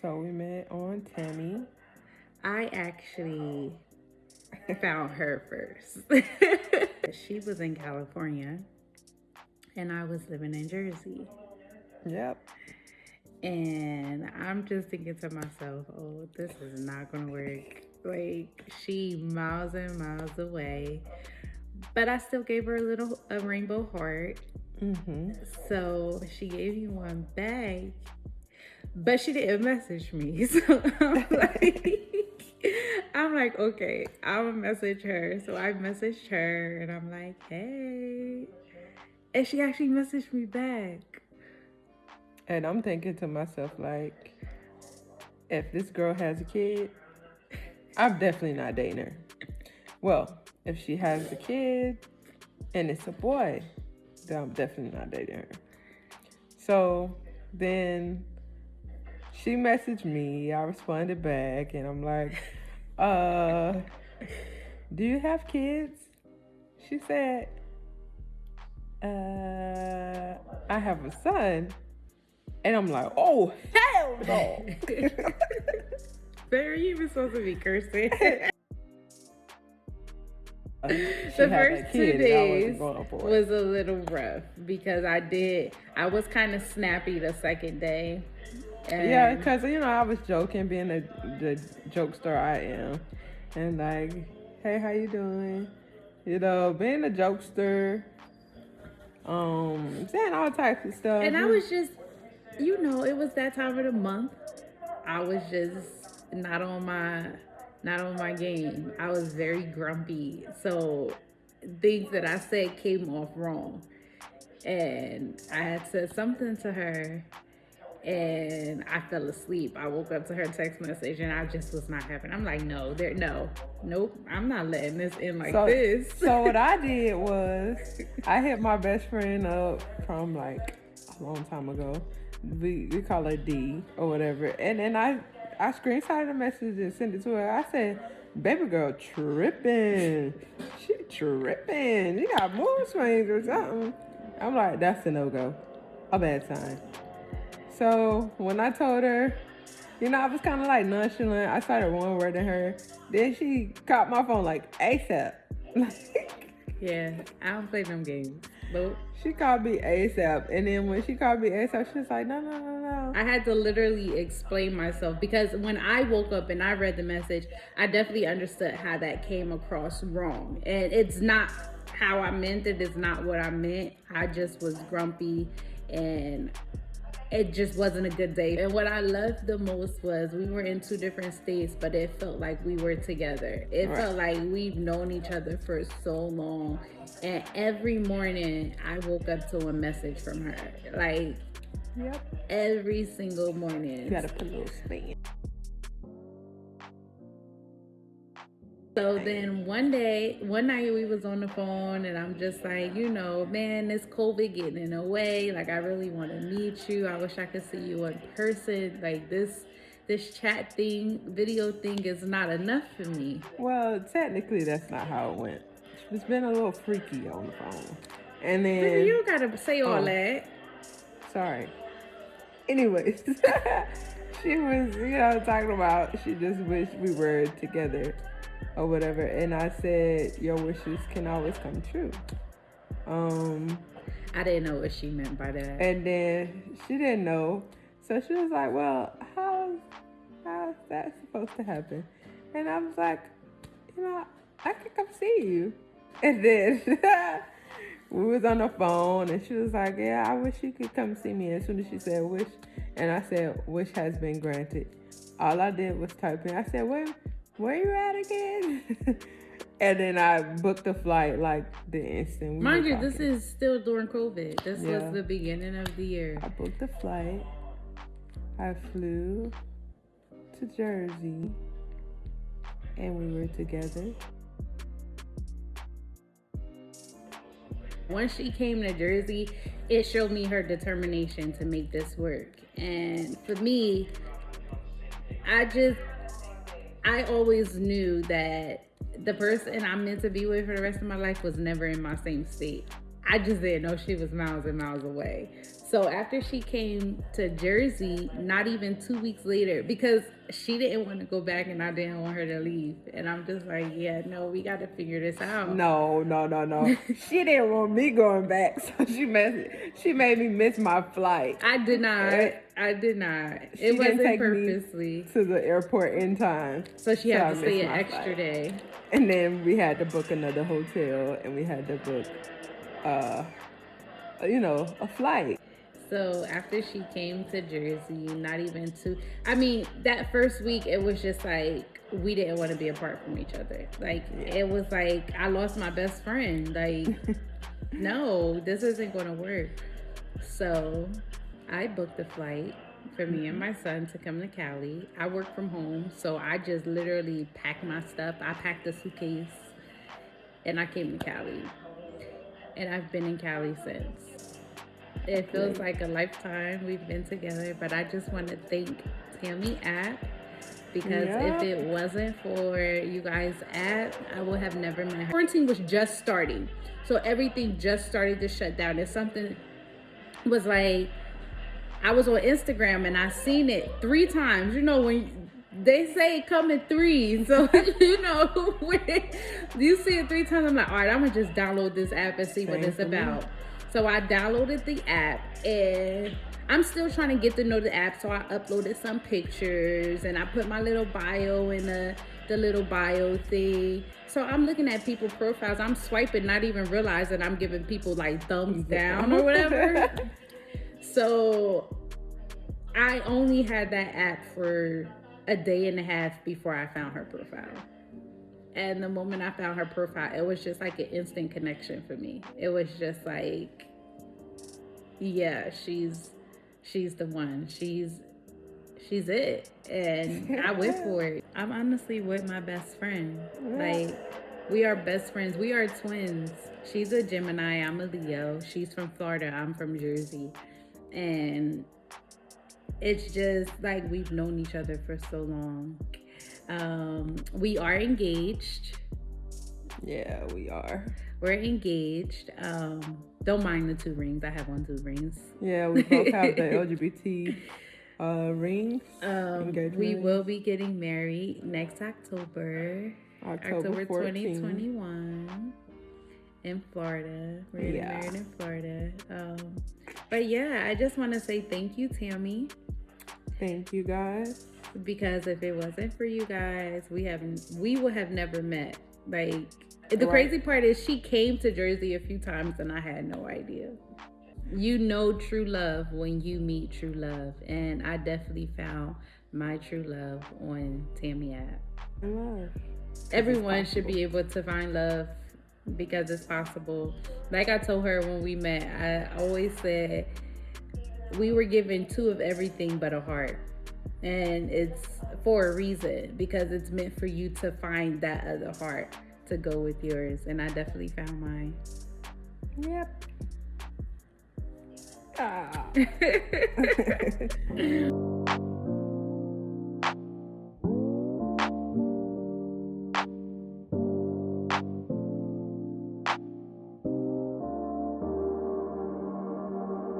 So we met on Taimi. I actually found her first. She was in California and I was living in Jersey. Yep. And I'm just thinking to myself, oh, this is not going to work. Like, she miles and miles away. But I still gave her a rainbow heart. Mm-hmm. So she gave me one back. But she didn't message me. So I'm like, okay, I'm gonna message her. So I messaged her and I'm like, hey. And she actually messaged me back. And I'm thinking to myself, like, if this girl has a kid, I'm definitely not dating her. Well, if she has a kid and it's a boy, then I'm definitely not dating her. So then she messaged me, I responded back, and I'm like, do you have kids? She said, I have a son. And I'm like, oh, hell no. Where are you even supposed to be cursing? The first 2 days was a little rough because I was kind of snappy the second day. Yeah, because, I was joking, being the jokester I am. And like, hey, how you doing? Being a jokester, saying all types of stuff. And I was just, it was that time of the month. I was just not on my game. I was very grumpy. So things that I said came off wrong. And I had said something to her and I fell asleep. I woke up to her text message and I just was not happy. I'm like, nope, I'm not letting this in like this. So what I did was I hit my best friend up from like a long time ago. We call her D or whatever. And then I screenshotted the message and sent it to her. I said, baby girl tripping. She tripping. You got mood swings or something. I'm like, that's a no-go. A bad sign. So when I told her, I was kind of like nonchalant. I started one wording her. Then she caught my phone like ASAP. Yeah, I don't play them games. Nope. She called me ASAP. And then when she called me ASAP, she was like, no. I had to literally explain myself because when I woke up and I read the message, I definitely understood how that came across wrong. And it's not how I meant it. It's not what I meant. I just was grumpy and it just wasn't a good day. And what I loved the most was we were in 2 different states, but it felt like we were together. It felt like we've known each other for so long. And every morning I woke up to a message from her. Like, yep. Every single morning. You gotta put a little spin. So then one night we was on the phone and I'm just like, man, this COVID getting in the way. Like, I really want to meet you. I wish I could see you in person. Like, this chat thing, video thing is not enough for me. Well, technically that's not how it went. It's been a little freaky on the phone. And then... Baby, you don't gotta say all that. Sorry. Anyways, she was, talking about she just wished we were together or whatever. And I said, your wishes can always come true. I didn't know what she meant by that. And then she didn't know. So she was like, well, how's that supposed to happen? And I was like, I could come see you. And then we was on the phone and she was like, yeah, I wish you could come see me. As soon as she said wish, and I said, wish has been granted. All I did was type in. I said, where you at again? And then I booked the flight like the instant. Mind you, this is still during COVID. This was the beginning of the year. I booked the flight. I flew to Jersey and we were together. Once she came to Jersey, it showed me her determination to make this work. And for me, I always knew that the person I'm meant to be with for the rest of my life was never in my same state. I just didn't know she was miles and miles away. So after she came to Jersey, not even 2 weeks later, because she didn't want to go back and I didn't want her to leave. And I'm just like, yeah, no, we got to figure this out. No. She didn't want me going back, so she made me miss my flight. I did not. It wasn't purposely. To the airport in time. So she had to stay an extra day. And then we had to book another hotel, and we had to book, a flight. So after she came to Jersey, that first week, it was just like, we didn't want to be apart from each other. Like, It was like, I lost my best friend. Like, no, this isn't going to work. So I booked a flight for me and my son to come to Cali. I work from home, so I just literally packed my stuff. I packed a suitcase, and I came to Cali. And I've been in Cali since. It feels like a lifetime we've been together, but I just want to thank Taimi app, because if it wasn't for you guys app, I would have never met her. Quarantine was just starting, so everything just started to shut down. If something was like, I was on Instagram and I seen it 3 times. You know, when they say it come in 3, so when you see it 3 times, I'm like, all right, I'm gonna just download this app and see what it's about. So I downloaded the app, and I'm still trying to get to know the app. So I uploaded some pictures, and I put my little bio in the little bio thing. So I'm looking at people's profiles. I'm swiping, not even realizing I'm giving people like thumbs down or whatever. So I only had that app for a day and a half before I found her profile. And the moment I found her profile, it was just like an instant connection for me. It was just like, yeah, she's the one. She's it. And I went for it. I'm honestly with my best friend. Like, we are best friends. We are twins. She's a Gemini. I'm a Leo. She's from Florida. I'm from Jersey. And it's just like we've known each other for so long. We are engaged. Yeah, we are. We're engaged. Don't mind the 2 rings. I have 2 rings. Yeah, we both have the LGBT rings. We will be getting married next October. October 2021 in Florida. We're getting married in Florida. But yeah, I just want to say thank you, Taimi. Thank you, guys. Because if it wasn't for you guys, we would have never met. Like, the crazy part is she came to Jersey a few times and I had no idea. You know true love when you meet true love, and I definitely found my true love on Taimi app. Love. Everyone should be able to find love because it's possible. Like I told her when we met, I always said we were given 2 of everything but a heart. And it's for a reason, because it's meant for you to find that other heart to go with yours. And I definitely found mine. Yep. Ah.